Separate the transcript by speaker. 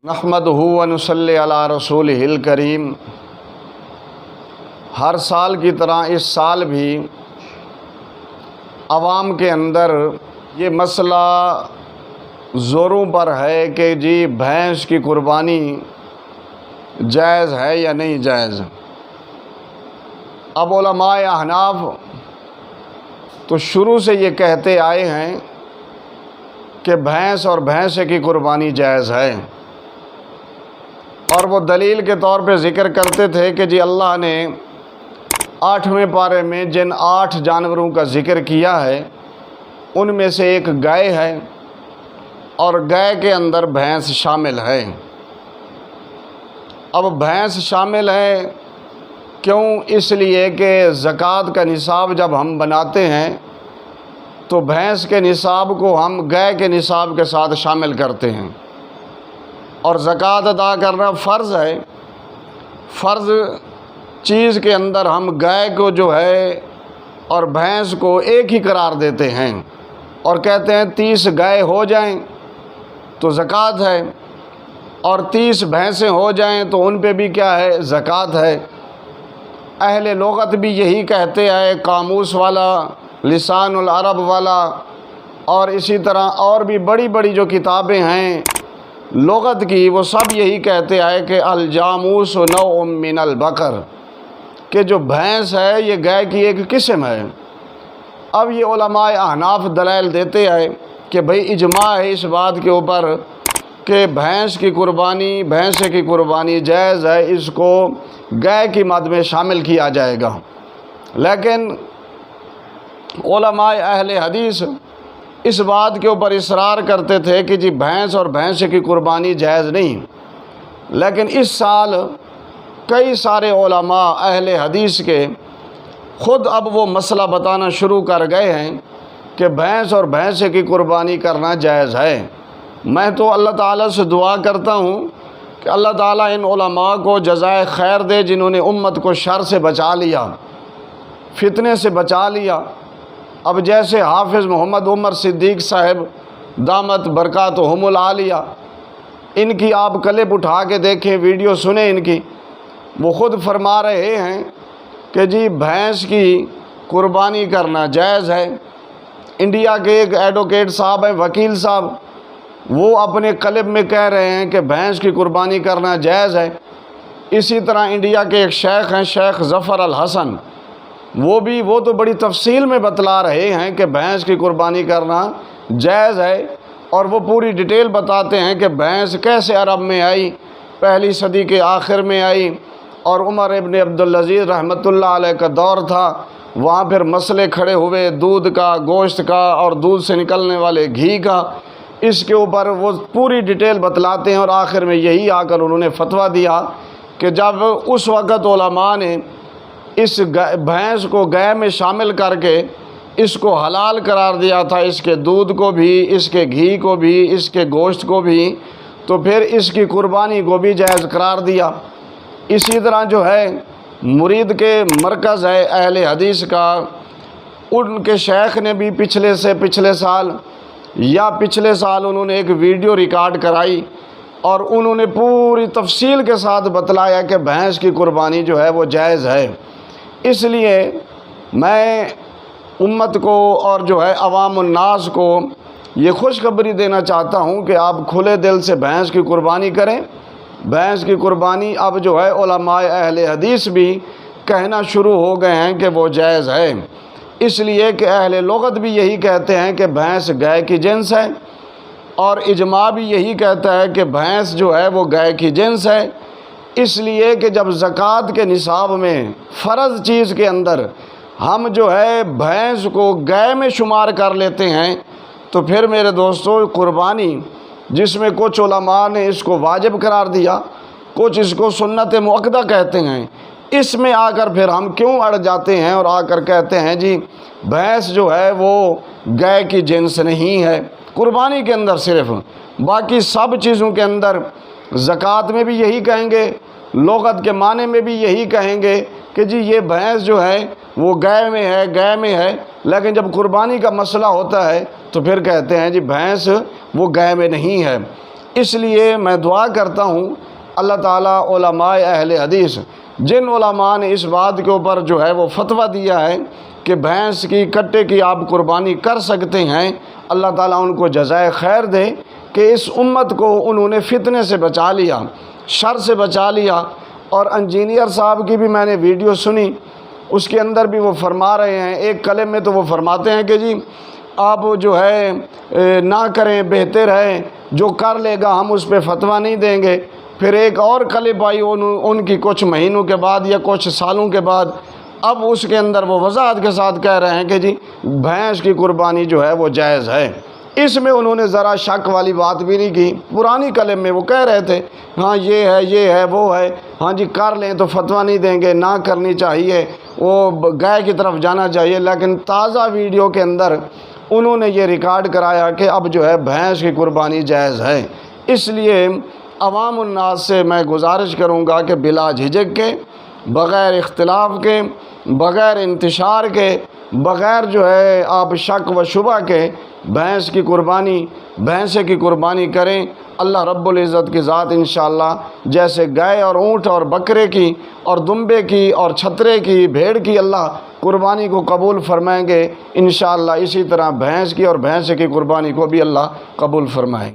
Speaker 1: نحمدہ و نصلی علی رسولہ الکریم۔ ہر سال کی طرح اس سال بھی عوام کے اندر یہ مسئلہ زوروں پر ہے کہ جی بھینس کی قربانی جائز ہے یا نہیں جائز۔ اب علماء احناف تو شروع سے یہ کہتے آئے ہیں کہ بھینس اور بھینسے کی قربانی جائز ہے، اور وہ دلیل کے طور پہ ذکر کرتے تھے کہ جی اللہ نے 8ویں پارے میں جن 8 جانوروں کا ذکر کیا ہے ان میں سے ایک گائے ہے، اور گائے کے اندر بھینس شامل ہے۔ اب بھینس شامل ہے کیوں؟ اس لیے کہ زکوٰۃ کا نصاب جب ہم بناتے ہیں تو بھینس کے نصاب کو ہم گائے کے نصاب کے ساتھ شامل کرتے ہیں، اور زکوٰۃ ادا کرنا فرض ہے۔ فرض چیز کے اندر ہم گائے کو جو ہے اور بھینس کو ایک ہی قرار دیتے ہیں اور کہتے ہیں 30 گائے ہو جائیں تو زکوٰۃ ہے، اور 30 بھینسیں ہو جائیں تو ان پہ بھی کیا ہے؟ زکوٰۃ ہے۔ اہل لغت بھی یہی کہتے آئے، قاموس والا، لسان العرب والا، اور اسی طرح اور بھی بڑی بڑی جو کتابیں ہیں لغت کی، وہ سب یہی کہتے آئے کہ الجاموس نوع من البقر، کہ جو بھینس ہے یہ گائے کی ایک قسم ہے۔ اب یہ علماء احناف دلائل دیتے آئے کہ بھئی اجماع ہے اس بات کے اوپر کہ بھینس کی قربانی، بھینسے کی قربانی جائز ہے، اس کو گائے کی مد میں شامل کیا جائے گا۔ لیکن علماء اہل حدیث اس بات کے اوپر اصرار کرتے تھے کہ جی بھینس اور بھینسے کی قربانی جائز نہیں۔ لیکن اس سال کئی سارے علماء اہل حدیث کے خود اب وہ مسئلہ بتانا شروع کر گئے ہیں کہ بھینس اور بھینسے کی قربانی کرنا جائز ہے۔ میں تو اللہ تعالیٰ سے دعا کرتا ہوں کہ اللہ تعالیٰ ان علماء کو جزائے خیر دے جنہوں نے امت کو شر سے بچا لیا، فتنے سے بچا لیا۔ اب جیسے حافظ محمد عمر صدیق صاحب دامت برکاتہم العالیہ، ان کی آپ کلپ اٹھا کے دیکھیں، ویڈیو سنیں ان کی، وہ خود فرما رہے ہیں کہ جی بھینس کی قربانی کرنا جائز ہے۔ انڈیا کے ایک ایڈوکیٹ صاحب ہیں، وکیل صاحب، وہ اپنے کلپ میں کہہ رہے ہیں کہ بھینس کی قربانی کرنا جائز ہے۔ اسی طرح انڈیا کے ایک شیخ ہیں، شیخ ظفر الحسن، وہ تو بڑی تفصیل میں بتلا رہے ہیں کہ بھینس کی قربانی کرنا جائز ہے، اور وہ پوری ڈیٹیل بتاتے ہیں کہ بھینس کیسے عرب میں آئی، پہلی صدی کے آخر میں آئی، اور عمر ابن عبدالعزیز رحمۃ اللہ علیہ کا دور تھا، وہاں پھر مسئلے کھڑے ہوئے دودھ کا، گوشت کا، اور دودھ سے نکلنے والے گھی کا۔ اس کے اوپر وہ پوری ڈیٹیل بتلاتے ہیں، اور آخر میں یہی آ کر انہوں نے فتویٰ دیا کہ جب اس وقت علماء نے اس بھینس کو گائے میں شامل کر کے اس کو حلال قرار دیا تھا، اس کے دودھ کو بھی، اس کے گھی کو بھی، اس کے گوشت کو بھی، تو پھر اس کی قربانی کو بھی جائز قرار دیا۔ اسی طرح جو ہے مرید کے مرکز ہے اہل حدیث کا، ان کے شیخ نے بھی پچھلے سال انہوں نے ایک ویڈیو ریکارڈ کرائی، اور انہوں نے پوری تفصیل کے ساتھ بتلایا کہ بھینس کی قربانی جو ہے وہ جائز ہے۔ اس لیے میں امت کو اور جو ہے عوام الناس کو یہ خوشخبری دینا چاہتا ہوں کہ آپ کھلے دل سے بھینس کی قربانی کریں۔ بھینس کی قربانی اب جو ہے علماء اہل حدیث بھی کہنا شروع ہو گئے ہیں کہ وہ جائز ہے، اس لیے کہ اہل لغت بھی یہی کہتے ہیں کہ بھینس گائے کی جنس ہے، اور اجماع بھی یہی کہتا ہے کہ بھینس جو ہے وہ گائے کی جنس ہے۔ اس لیے کہ جب زکوٰۃ کے نصاب میں فرض چیز کے اندر ہم جو ہے بھینس کو گائے میں شمار کر لیتے ہیں، تو پھر میرے دوستو قربانی جس میں کچھ علماء نے اس کو واجب قرار دیا، کچھ اس کو سنت مؤکدہ کہتے ہیں، اس میں آ کر پھر ہم کیوں اڑ جاتے ہیں اور آ کر کہتے ہیں جی بھینس جو ہے وہ گائے کی جنس نہیں ہے قربانی کے اندر صرف، باقی سب چیزوں کے اندر زکوٰۃ میں بھی یہی کہیں گے، لغت کے معنی میں بھی یہی کہیں گے کہ جی یہ بھینس جو ہے وہ گائے میں ہے، لیکن جب قربانی کا مسئلہ ہوتا ہے تو پھر کہتے ہیں جی بھینس وہ گائے میں نہیں ہے۔ اس لیے میں دعا کرتا ہوں اللہ تعالیٰ علماء اہل حدیث جن علماء نے اس بات کے اوپر جو ہے وہ فتویٰ دیا ہے کہ بھینس کی کٹے کی آپ قربانی کر سکتے ہیں، اللہ تعالیٰ ان کو جزائے خیر دے کہ اس امت کو انہوں نے فتنے سے بچا لیا، شر سے بچا لیا۔ اور انجینئر صاحب کی بھی میں نے ویڈیو سنی، اس کے اندر بھی وہ فرما رہے ہیں، ایک کلم میں تو وہ فرماتے ہیں کہ جی آپ جو ہے نہ کریں بہتر ہے، جو کر لے گا ہم اس پہ فتویٰ نہیں دیں گے۔ پھر ایک اور کلپ آئی ان کی کچھ مہینوں کے بعد یا کچھ سالوں کے بعد، اب اس کے اندر وہ وضاحت کے ساتھ کہہ رہے ہیں کہ جی بھینس کی قربانی جو ہے وہ جائز ہے۔ اس میں انہوں نے ذرا شک والی بات بھی نہیں کی، پرانی کلم میں وہ کہہ رہے تھے ہاں یہ ہے وہ ہے، ہاں جی کر لیں تو فتویٰ نہیں دیں گے، نہ کرنی چاہیے، وہ گائے کی طرف جانا چاہیے۔ لیکن تازہ ویڈیو کے اندر انہوں نے یہ ریکارڈ کرایا کہ اب جو ہے بھینس کی قربانی جائز ہے۔ اس لیے عوام الناس سے میں گزارش کروں گا کہ بلا جھجک کے، بغیر اختلاف کے، بغیر انتشار کے، بغیر جو ہے آپ شک و شبہ کے بھینس کی قربانی کریں۔ اللہ رب العزت کی ذات انشاءاللہ جیسے گائے اور اونٹ اور بکرے کی اور دمبے کی اور چھترے کی، بھیڑ کی اللہ قربانی کو قبول فرمائیں گے انشاءاللہ، اسی طرح بھینس کی اور بھینس کی قربانی کو بھی اللہ قبول فرمائیں گے۔